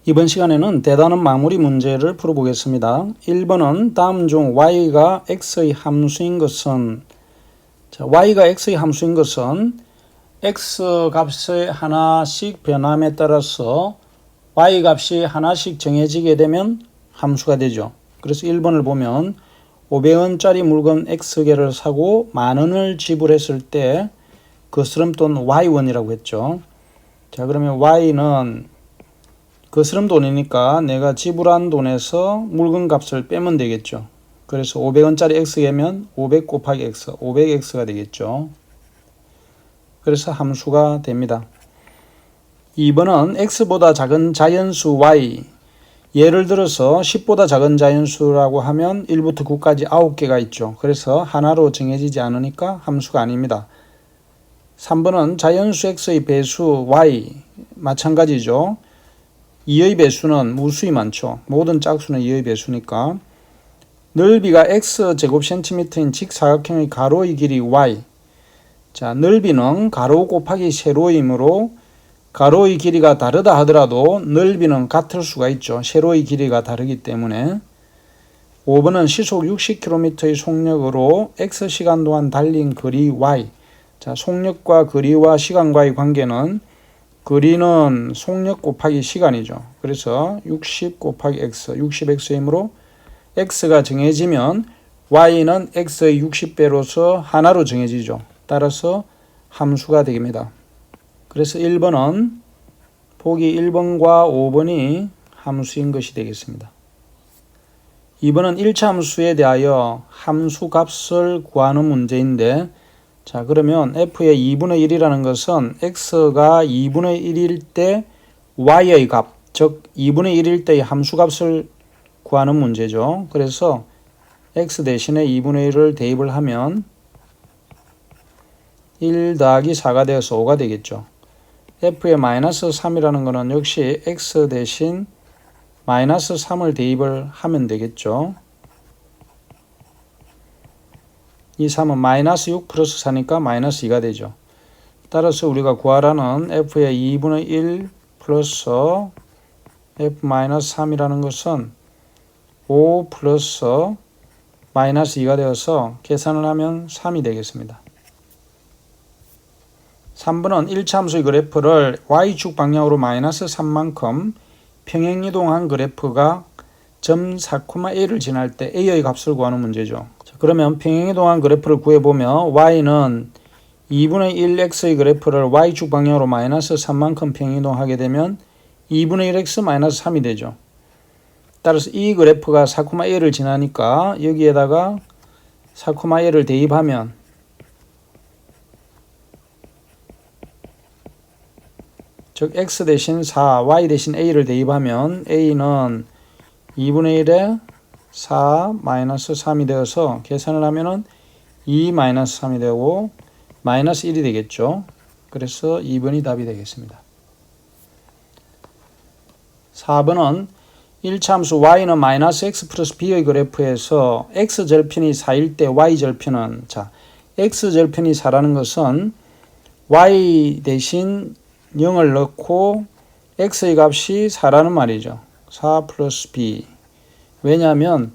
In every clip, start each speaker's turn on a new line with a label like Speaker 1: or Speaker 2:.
Speaker 1: 이번 시간에는 대단원 마무리 문제를 풀어보겠습니다. 1번은 다음 중 y가 x의 함수인 것은 y가 x의 함수인 것은 x 값의 하나씩 변함에 따라서 y 값이 하나씩 정해지게 되면 함수가 되죠. 그래서 1번을 보면 500원짜리 물건 x개를 사고 만원을 지불했을 때 거스름돈 y원이라고 했죠. 자, 그러면 y는 거스름 돈이니까 내가 지불한 돈에서 물건 값을 빼면 되겠죠. 그래서 500원짜리 x개면 500 곱하기 x, 500x가 되겠죠. 그래서 함수가 됩니다. 2번은 x보다 작은 자연수 y, 예를 들어서 10보다 작은 자연수라고 하면 1부터 9까지 9개가 있죠. 그래서 하나로 정해지지 않으니까 함수가 아닙니다. 3번은 자연수 x의 배수 y, 마찬가지죠. 2의 배수는 무수히 많죠. 모든 짝수는 2의 배수니까. 넓이가 x제곱센티미터인 직사각형의 가로의 길이 y. 자, 넓이는 가로 곱하기 세로이므로 가로의 길이가 다르다 하더라도 넓이는 같을 수가 있죠. 세로의 길이가 다르기 때문에. 5번은 시속 60km의 속력으로 x시간 동안 달린 거리 y. 자, 속력과 거리와 시간과의 관계는 거리는 속력 곱하기 시간이죠. 그래서 60 곱하기 x, 60x이므로 x가 정해지면 y는 x의 60배로서 하나로 정해지죠. 따라서 함수가 됩니다. 그래서 1번은 보기 1번과 5번이 함수인 것이 되겠습니다. 2번은 1차 함수에 대하여 함수 값을 구하는 문제인데, 자, 그러면 f의 2분의 1이라는 것은 x가 2분의 1일 때 y의 값, 즉 2분의 1일 때의 함수 값을 구하는 문제죠. 그래서 x 대신에 2분의 1을 대입을 하면 1 더하기 4가 되어서 5가 되겠죠. f의 마이너스 3이라는 것은 역시 x 대신 마이너스 3을 대입을 하면 되겠죠. 이 3은 마이너스 6 플러스 4니까 마이너스 2가 되죠. 따라서 우리가 구하라는 f의 2분의 1 플러스 f 마이너스 3이라는 것은 5 플러스 마이너스 2가 되어서 계산을 하면 3이 되겠습니다. 3번은 1차 함수의 그래프를 y축 방향으로 마이너스 3만큼 평행이동한 그래프가 점 4,A를 지날 때 A의 값을 구하는 문제죠. 자, 그러면 평행이동한 그래프를 구해보면 y는 2분의 1x의 그래프를 y축 방향으로 마이너스 3만큼 평행이동하게 되면 2분의 1x 마이너스 3이 되죠. 따라서 이 그래프가 4,A를 지나니까 여기에다가 4,A를 대입하면 즉 x 대신 4, y 대신 a를 대입하면 a는 2분의 1에 4 마이너스 3이 되어서 계산을 하면은 2 마이너스 3이 되고 마이너스 1이 되겠죠. 그래서 2번이 답이 되겠습니다. 4번은 1차 함수 y는 마이너스 x 플러스 b의 그래프에서 x절편이 4일 때 y절편은, 자, x절편이 4라는 것은 y 대신 0을 넣고 x의 값이 4라는 말이죠. 4 플러스 b. 왜냐하면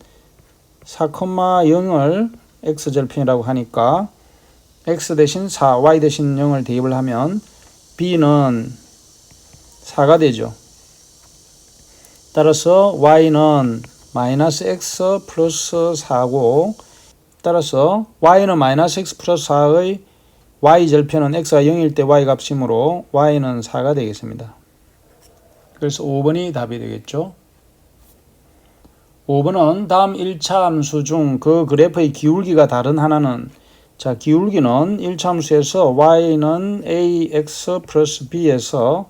Speaker 1: 4,0을 x절편이라고 하니까 x 대신 4, y 대신 0을 대입을 하면 b는 4가 되죠. 따라서 y는 마이너스 x 플러스 4고, 따라서 y는 마이너스 x 플러스 4의 y절편은 x가 0일 때 y 값이므로 y는 4가 되겠습니다. 그래서 5번이 답이 되겠죠. 5번은 다음 1차 함수 중 그 그래프의 기울기가 다른 하나는, 자, 기울기는 1차 함수에서 y는 ax 플러스 b에서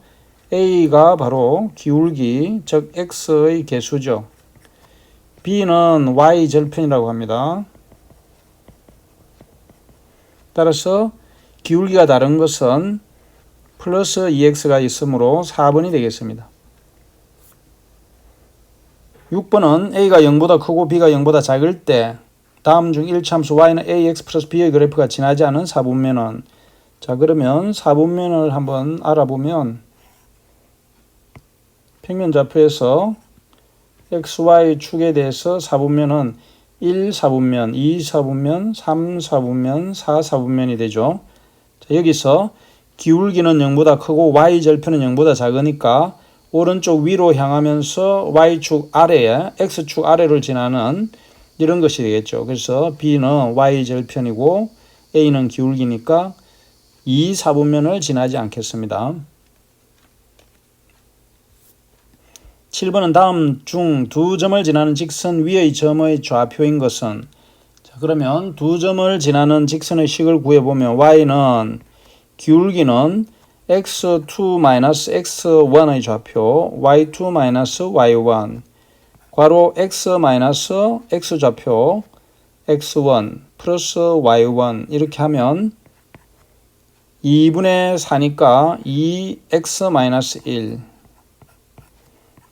Speaker 1: a가 바로 기울기, 즉 x의 개수죠. b는 y절편이라고 합니다. 따라서 기울기가 다른 것은 플러스 2x가 있으므로 4번이 되겠습니다. 6번은 a가 0보다 크고 b가 0보다 작을 때 다음 중 1차 함수 y는 ax 플러스 b의 그래프가 지나지 않은 4분면은, 자, 그러면 4분면을 한번 알아보면 평면 좌표에서 XY 축에 대해서 4분면은 1 4분면, 2 4분면, 3 4분면, 4 4분면이 되죠. 자, 여기서 기울기는 0보다 크고 Y절편은 0보다 작으니까 오른쪽 위로 향하면서 Y축 아래에 X축 아래를 지나는 이런 것이 되겠죠. 그래서 B는 Y절편이고 A는 기울기니까 2 4분면을 지나지 않겠습니다. 7번은 다음 중 두 점을 지나는 직선 위의 점의 좌표인 것은, 자, 그러면 두 점을 지나는 직선의 식을 구해보면 Y는 기울기는 x2-x1의 좌표 y2-y1 괄호 x-x 좌표 x1 플러스 y1 이렇게 하면 2분의 4니까 2x-1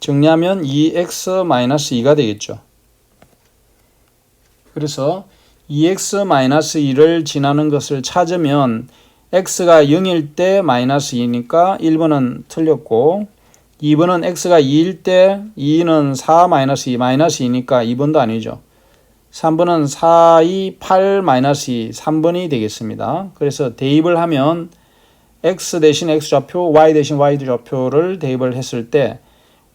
Speaker 1: 정리하면 2x-2가 되겠죠. 그래서 2x-2를 지나는 것을 찾으면 x가 0일 때 마이너스 2니까 1번은 틀렸고 2번은 x가 2일 때 2는 4 마이너스 2 마이너스 2니까 2번도 아니죠. 3번은 4, 2, 8 마이너스 2 3번이 되겠습니다. 그래서 대입을 하면 x 대신 x좌표 y 대신 y좌표를 대입을 했을 때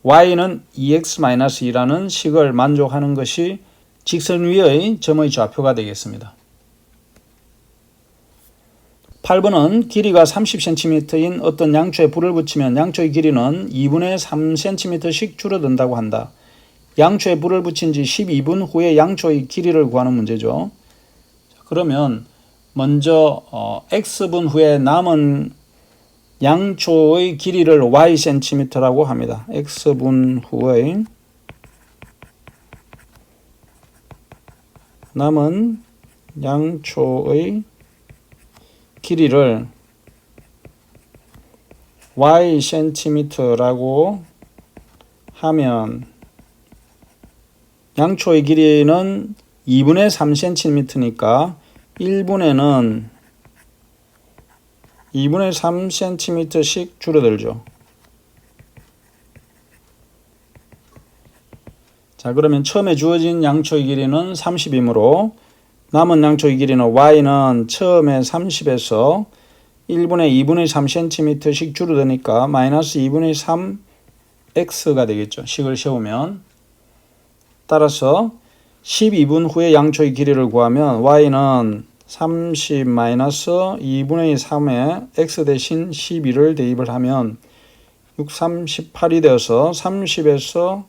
Speaker 1: y는 2x-2라는 식을 만족하는 것이 직선 위의 점의 좌표가 되겠습니다. 8번은 길이가 30cm인 어떤 양초에 불을 붙이면 양초의 길이는 2분의 3cm씩 줄어든다고 한다. 양초에 불을 붙인 지 12분 후에 양초의 길이를 구하는 문제죠. 그러면 먼저 x분 후에 남은 양초의 길이를 ycm라고 합니다. x분 후의 남은 양초의 길이를 ycm라고 하면 양초의 길이는 2분의 3cm니까 1분에는 2분의 3cm씩 줄어들죠. 자, 그러면 처음에 주어진 양초의 길이는 30이므로 남은 양초의 길이는 y는 처음에 30에서 1분의 2분의 3cm씩 줄어드니까 마이너스 2분의 3x가 되겠죠. 식을 세우면. 따라서 12분 후에 양초의 길이를 구하면 y는 30 마이너스 2분의 3에 x 대신 12를 대입을 하면 6, 3, 18이 되어서 30에서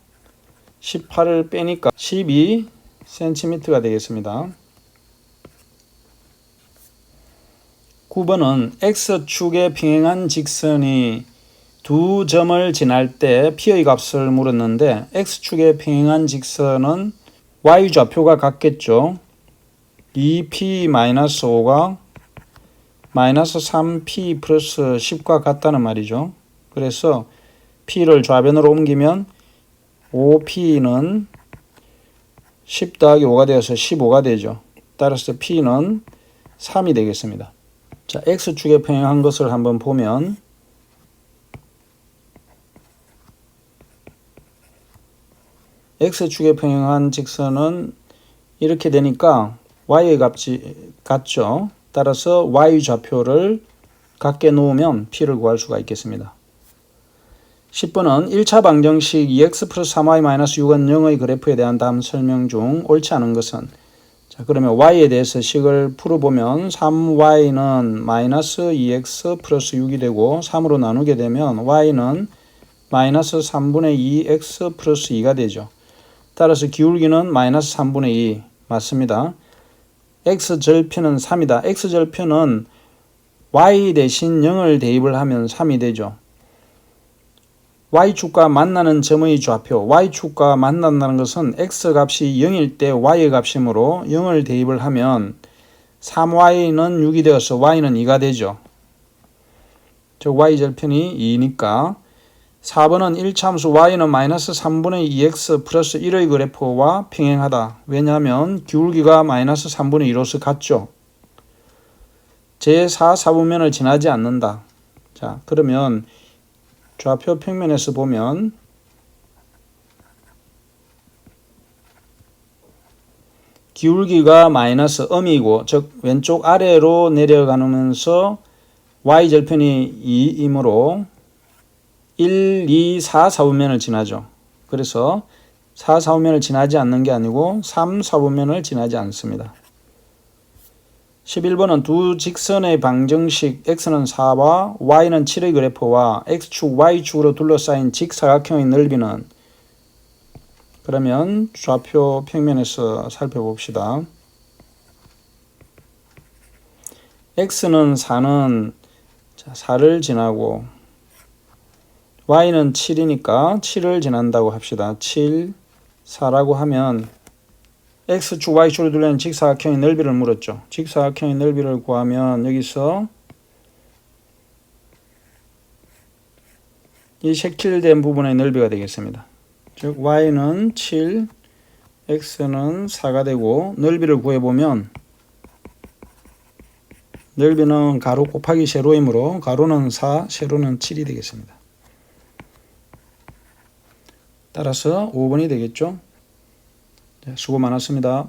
Speaker 1: 18을 빼니까 12cm가 되겠습니다. 9번은 x축에 평행한 직선이 두 점을 지날 때 p의 값을 물었는데 x축에 평행한 직선은 y좌표가 같겠죠. 2p-5가 마이너스 3p 플러스 10과 같다는 말이죠. 그래서 p를 좌변으로 옮기면 5p는 10 더하기 5가 되어서 15가 되죠. 따라서 p는 3이 되겠습니다. 자, x축에 평행한 것을 한번 보면 x축에 평행한 직선은 이렇게 되니까 y의 값이 같죠. 따라서 y좌표를 같게 놓으면 p를 구할 수가 있겠습니다. 10번은 1차 방정식 2x 플러스 3y-6은 0의 그래프에 대한 다음 설명 중 옳지 않은 것은, 자, 그러면 y에 대해서 식을 풀어보면 3y는 마이너스 2x 플러스 6이 되고 3으로 나누게 되면 y는 마이너스 3분의 2x 플러스 2가 되죠. 따라서 기울기는 마이너스 3분의 2 맞습니다. x절편은 3이다. x절편은 y 대신 0을 대입을 하면 3이 되죠. y축과 만나는 점의 좌표, y축과 만난다는 것은 x값이 0일 때 y의 값이므로 0을 대입을 하면 3y는 6이 되어서 y는 2가 되죠. 즉 y절편이 2니까 4번은 1차함수 y는 마이너스 3분의 2x 플러스 1의 그래프와 평행하다. 왜냐하면 기울기가 마이너스 3분의 2로서 같죠. 제4, 4분면을 지나지 않는다. 자, 그러면 좌표 평면에서 보면 기울기가 마이너스 음이고, 즉 왼쪽 아래로 내려가면서 y절편이 2이므로 1, 2, 4, 4분면을 지나죠. 그래서 4, 4분면을 지나지 않는 게 아니고 3, 4분면을 지나지 않습니다. 11번은 두 직선의 방정식 x는 4와 y는 7의 그래프와 x축, y축으로 둘러싸인 직사각형의 넓이는, 그러면 좌표 평면에서 살펴봅시다. x는 4는 4를 지나고 y는 7이니까 7을 지난다고 합시다. 7, 4라고 하면 x축, y축으로 둘러싸인 직사각형의 넓이를 물었죠. 직사각형의 넓이를 구하면 여기서 이 색칠된 부분의 넓이가 되겠습니다. 즉 y는 7, x는 4가 되고, 넓이를 구해보면 넓이는 가로 곱하기 세로이므로 가로는 4, 세로는 7이 되겠습니다. 따라서 5번이 되겠죠. 수고 많았습니다.